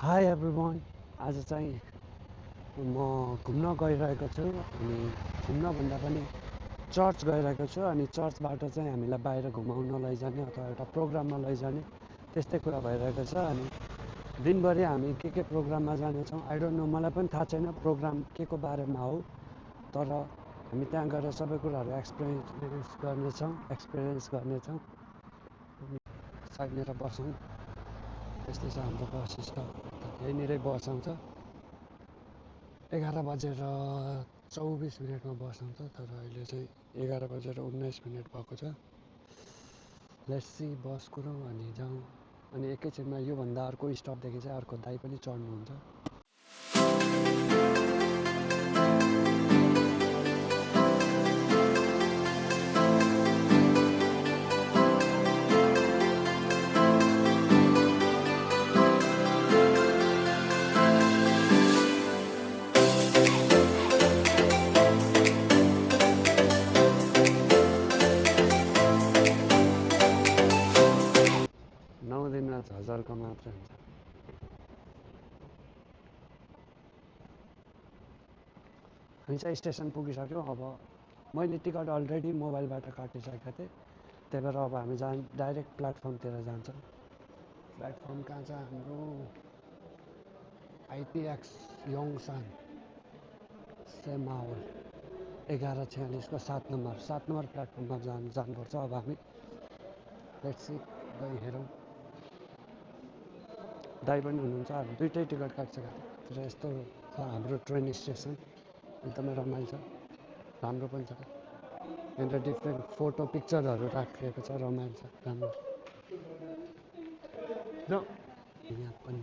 High everyone. आज चाहिँ म घुम्न गइरहेको छु अनि घुम्न भन्दा पनि चर्च गइरहेको छु अनि चर्चबाट चाहिँ हामीलाई बाहिर घुमाउन लैजाने अथवा एउटा प्रोग्राममा लैजाने त्यस्तै कुरा भइरहेको छ। अनि दिनभरि हामी के प्रोग्राममा जानेछौँ आई डोन्ट नो, मलाई पनि थाहा छैन प्रोग्राम के को बारेमा हो, तर हामी त्यहाँ गएर सबै कुराहरू एक्सपिरियन्स गर्नेछौँ। साइडतिर बसौँ, त्यस्तै छ हाम्रो बस स्टप, यहीँनिरै बस आउँछ। 11 बजेर 24 मिनटमा बस आउँछ, तर अहिले चाहिँ 11 बजेर 19 मिनट भएको छ। लेट्स सी बस कुरौँ अनि जाउँ। अनि एकैछिनमा योभन्दा अर्को स्टपदेखि चाहिँ अर्को दाइ पनि चढ्नुहुन्छ। 9 दिनमा 1000को मात्र हुन्छ। हामी चाहिँ स्टेसन पुगिसक्यौँ। अब मैले टिकट अलरेडी मोबाइलबाट काटिसकेको थिएँ, त्यही भएर अब हामी डाइरेक्ट प्लेटफर्मतिर जान्छौँ। प्लेटफर्म कहाँ छ हाम्रो? आइटिएक्स योङसान सेमावल 1146को 7 नम्बर प्लेटफर्ममा जानुपर्छ। अब हामी लेट्स सी गई हेरौँ। दाइ पनि हुनुहुन्छ। अब दुइटै टिकट काटिसकेको थिएँ, तर यस्तो छ हाम्रो ट्रेन स्टेसन, एकदमै रमाइलो छ, राम्रो पनि छ। यहाँनिर डिफ्रेन्ट फोटो पिक्चरहरू राखिएको छ, रमाइलो छ, राम्रो र यहाँ पनि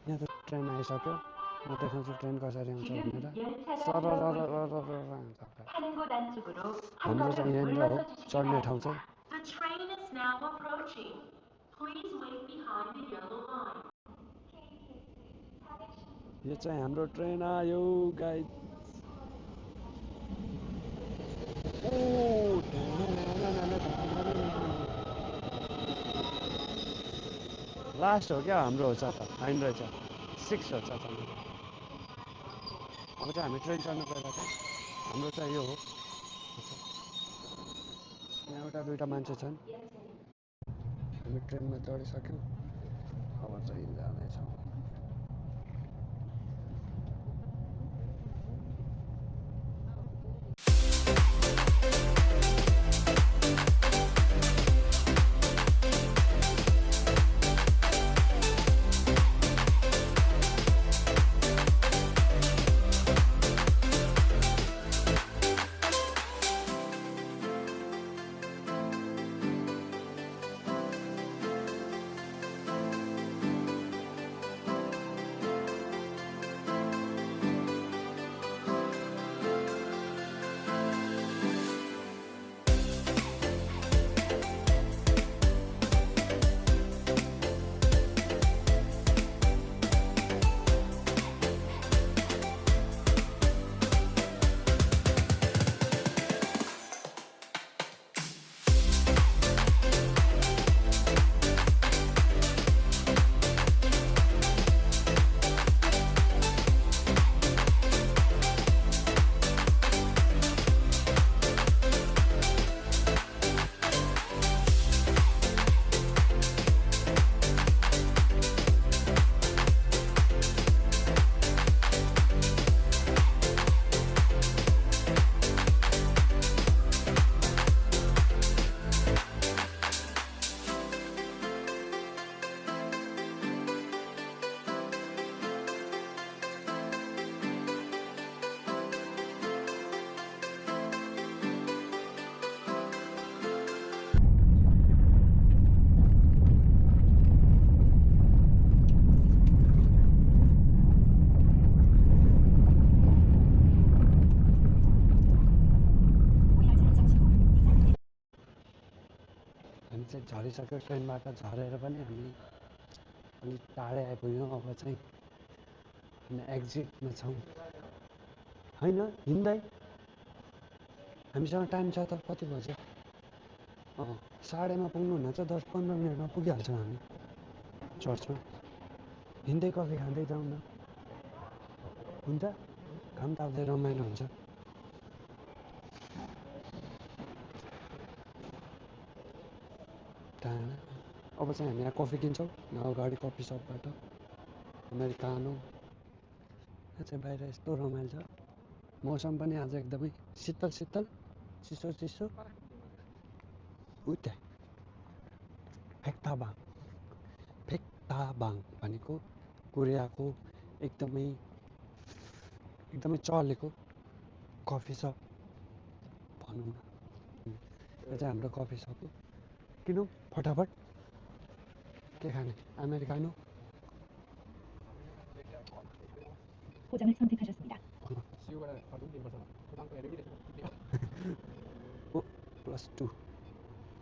यहाँ त ट्रेन आइसक्यो। म देखाउँछु ट्रेन कसरी आउँछ भनेर। हाम्रो चाहिँ यहाँनिर हो चढ्ने ठाउँ चाहिँ। यो चाहिँ हाम्रो ट्रेन आयो गाइस। लास्ट हो क्या हाम्रो? हो छ त, होइन रहेछ, 6 हो छ। अब चाहिँ हामी ट्रेन चढ्नु गइरहेको, हाम्रो चाहिँ यो हो। यहाँ एउटा दुइटा मान्छे छन्। हामी ट्रेनमा चढिसक्यौँ, अब चाहिँ जाँदैछौँ। हामी चाहिँ झरिसक्यो ट्रेनबाट, झरेर पनि हामी अलिक टाढै आइपुग्यौँ। अब चाहिँ हामी एक्जिटमा छौँ। होइन हिँड्दै हामीसँग टाइम छ त कति बज्यो 1:30मा पुग्नु हुन चाहिँ 10-15 मिनटमा पुगिहाल्छौँ हामी चर्चमा हिँड्दै कफी खाँदै जाउँ न हुन्छ घाम ताप्दै रमाइलो हुन्छ टाढा अब चाहिँ हामी यहाँ कफी किन्छौँ अगाडि कफी सपबाट अमेरिकानो यहाँ चाहिँ बाहिर यस्तो रमाइलो छ मौसम पनि आज एकदमै शीतल शीतल चिसो चिसो उता फेक्ताबाङ भनेको कोरियाको एकदमै चलेको कफी सप भनौँ न यो चाहिँ हाम्रो कफी सप हो किनौँ फटाफट के खाने अमेरिकानो 포장을 선택하셨습니다. +2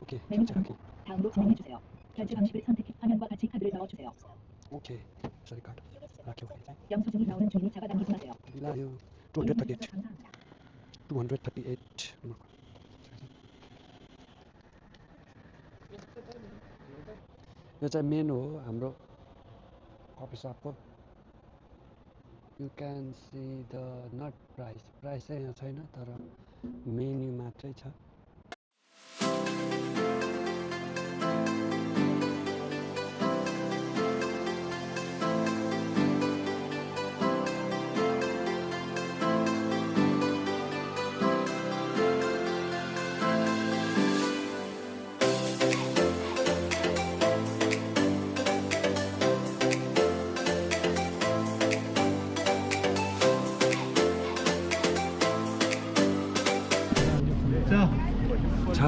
오케이 메뉴 결제하기 다음으로 진행해 주세요. 결제 방식을 선택해 화면과 같이 카드를 넣어 주세요. 오케이 저리 카드 라키 오케이 영수증이 나오는 종이 잡아당기지 마세요. 빌라요 고객님 238 감사합니다. 238 यो चाहिँ मेन हो हाम्रो कफी सपको you can see the nut price चाहिँ यहाँ छैन तर मेन्यु मात्रै छ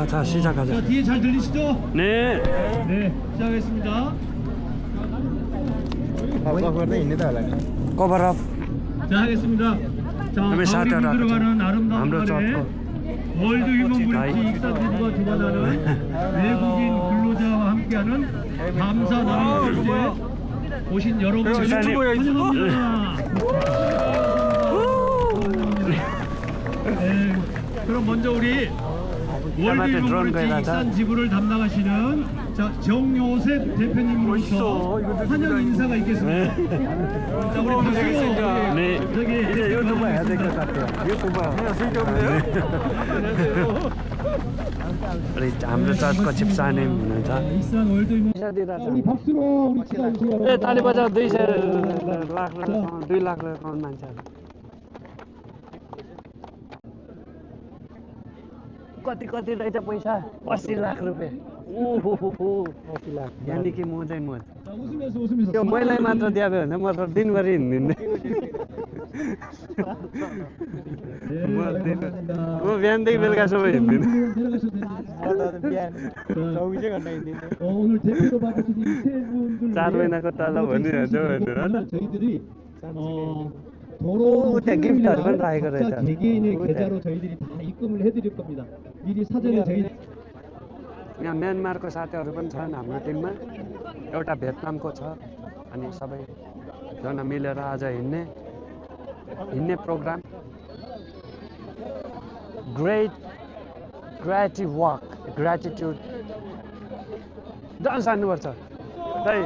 자 시작하자. 자, 뒤에 잘 들리시죠? 네. 네, 시작하겠습니다. Cover up 자, 하겠습니다. 자, 가을이 들어가는 아름다운 날에 월드 휴먼 브릿지 익사들과 교반하는 외국인 근로자와 함께하는 감사 나눔 축제에 오신 여러분을 환영합니다. 네, 그럼 먼저 우리 월드 휴먼 브릿지 익산 지부를 담당하시는 정요셉 대표님으로서 환영 인사가 있겠습니다. 자, 우리 박수. 네. 저기 이제 유튜브 해야 될 것 같아요. 유튜브. 우리 हाम्रो चर्चको चिप्साने हुनुहुन्छ 익산 월드 휴먼 우리 박수로 우리 축하해주세요. ए ताली बजाऊ 200 लाख 2 लाख अकाउन्ट मान्छेहरू कति रहेछ पैसा 80 लाख रुपियाँ ओहो 80 लाख यहाँदेखि मोजै मोज 자, 웃으면서 त्यो मैलाई मात्र दिए भने म त दिनभरि हिँड्दिनँ म बिहानदेखि बेलुकासम्म हिँड्दिनँ 오늘 대표로 받으신 이세 분들 4 महिनाको तलब भनिहाल्छ भनेर 저희들이 오, 때 गिफ्टहरू पनि राखेको रहेछ 개개인의 계좌로 저희들이 다 입금을 해드릴 겁니다. 미리 사전에 저희 यहाँ म्यानमारको साथीहरू पनि छन् हाम्रो टिममा एउटा भियतनामको छ अनि सबैजना मिलेर आज हिँड्ने प्रोग्राम ग्रेटिट्युड डान्स हान्नुपर्छ है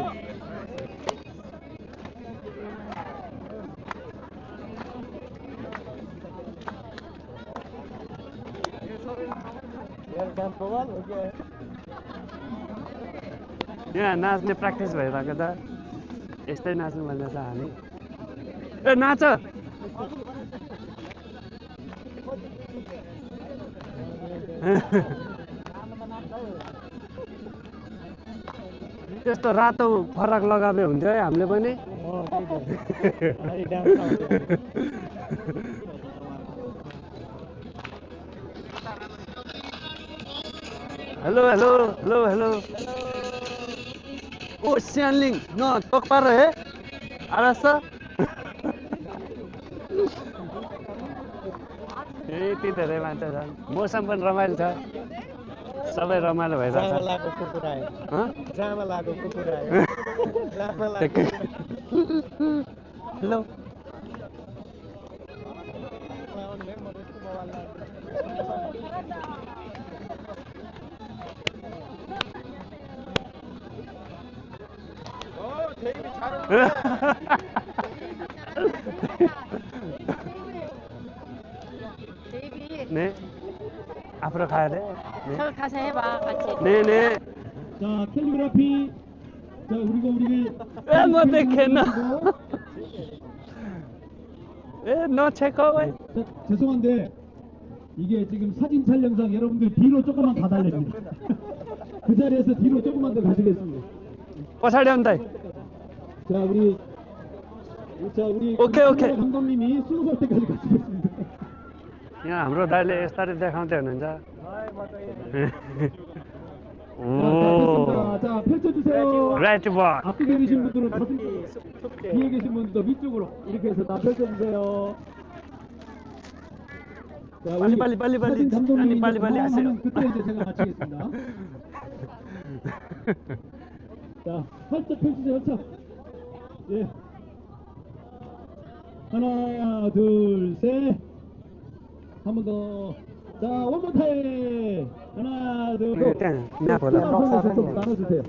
यहाँ नाच्ने प्र्याक्टिस भइरहेको छ यस्तै नाच्नु भन्दैछ हामी ए नाच त्यस्तो रातो फरक लगाए हुन्थ्यो है हामीले पनि हेलो ओ स्यानलिङ न तोकपार हे आरास यति धेरै मान्छे छन् मौसम पनि रमाइलो छ सबै रमाइलो भइरहेको छ हेलो 네. 앞으로 가야 돼. 네. 저 가서 해봐 같이. 네네. 자, 캘리그라피. 자, 우리 뭐 되겠나? 너 체크아웃. 자, 죄송한데 이게 지금 사진 촬영상 여러분들 뒤로 조금만 가달랍니다. 그 자리에서 뒤로 조금만 더 가시겠습니다. 촬영다. 자, 우리 오케이. 감독님이 수능할 때까지 가시겠습니다. यहाँ हाम्रो दाइले यस्तरी देखाउँदै हुनुहुन्छ 자, 펼쳐주세요. 라이트 볼. 앞에 계신 분들은 가슴, 뒤에 계신 분들도 위쪽으로 이렇게 해서 다 펼쳐주세요. 자, 우리 빨리. 사진 감독님이 빨리 이제 하세요. 하면 그때 이제 제가 마치겠습니다. 자, 활짝 펼치세요, 활짝. 예. 하나, 둘, 셋. 한 번 더. 자, 원more 타임. 하나, 둘, 셋. त्यहाँ म्याप होला 나눠주세요.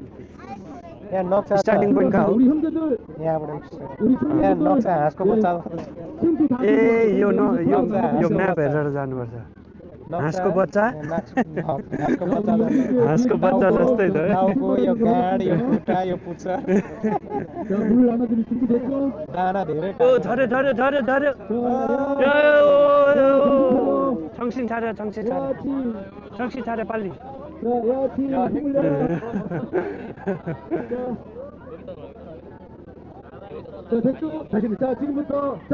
स्टार्टिङ पोइन्ट कहाँ हो 우리 형제들, 우리 ए यो म्याप हेरेर जानुपर्छ हाँसको बच्चा हाँसको बच्चा जस्तै त यो गाड यो खुट्टा यो पुच्छर 물 나눠드릴 준비됐죠? दाना धेरै ओ झऱ्यो 정신 차려 빨리 자, 됐죠? 다시, 자, 지금부터, 자,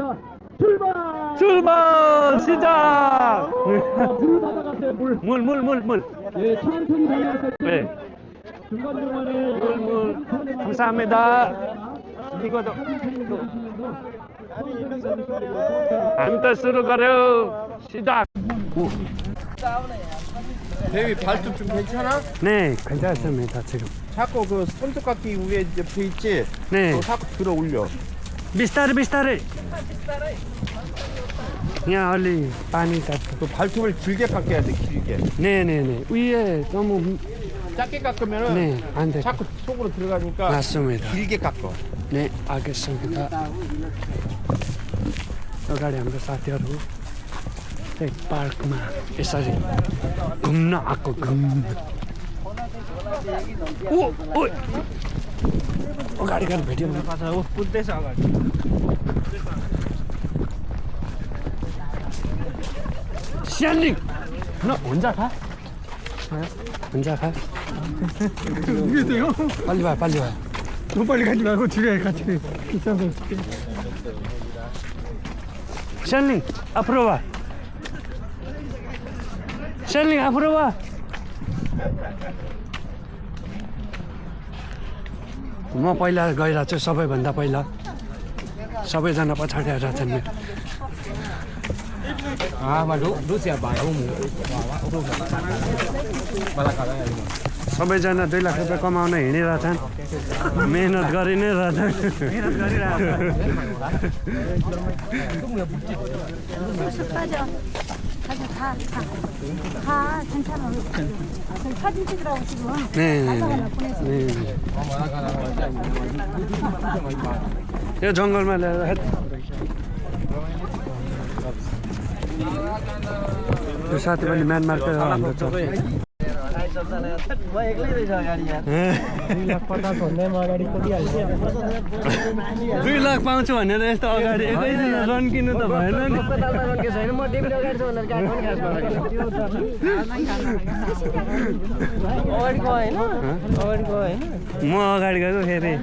출발! 시작 물 받아가세요, 물. 예, 천천히 다녀가세요. 네 중간중간에. 감사합니다 이거도 안타 수로 가려 시작 대위 발톱 좀 괜찮아? 네 괜찮습니다 지금 자꾸 그 손톱깎이 위에 옆에 있지? 네 그거 자꾸 들어 올려. 비슷하게 यहाँ अलि पानी काट्छ 그 발톱을 길게 깎아야 돼, 길게. 네네네 위에 너무 작게 깎으면은 네 안 돼. 자꾸 속으로 들어가니까 맞습니다 길게 깎아. 네 알겠습니다 अगाडि हाम्रो साथीहरू चाहिँ पार्कमा यसरी घुम्न आएको ओ अगाडि भेट्यो कुद्दैछ अगाडि। स्यान्डिङ न हुन्छ खा 빨리 와 너 빨리 가지 말고 집에 같이 비싼 거 줄게. स्यान्डिङ 앞으로 와 स्यान्डिङ 앞으로 와 म पहिला गइरहेको छु सबैभन्दा पहिला सबैजना पछाडि आएर छन् सबैजना 2 लाख रुपियाँ कमाउन हिँडिरहेछन् मेहनत गरि नै रहेछन् 가 괜찮아. 사진 찍으라고 지금. 네. यो जङ्गलमा ल्याएर यो साथी पनि म्यानमारकै हो हाम्रो चर्च 2 लाख पाउँछु भनेर यस्तो अगाडि एकैछिन रन्किनु त भएन नि म अगाडि गएको फेरि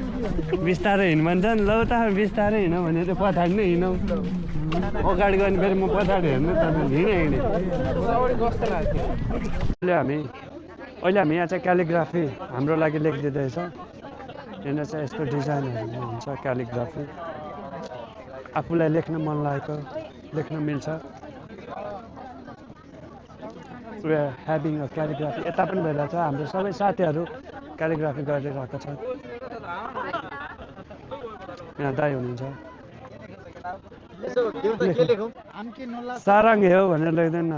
बिस्तारै हिँड भन्छन् लौ त बिस्तारै हिँड भनेर पछाडि नै हिँडौँ अगाडि गयो भने फेरि म पछाडि हेर्नु त हिँडेँ अहिले हामी यहाँ चाहिँ क्यालिग्राफी हाम्रो लागि लेखिदिँदैछ यहाँनिर चाहिँ यस्तो डिजाइनहरू हुन्छ क्यालिग्राफी आफूलाई लेख्न मन लागेको लेख्न मिल्छ वी आर ह्याभिङ अ क्यालिग्राफी यता पनि भइरहेछ हाम्रो सबै साथीहरू क्यालिग्राफी गरिरहेको छ यहाँ दाइ हुनुहुन्छ सारङ्गे हो भनेर लेख्दैन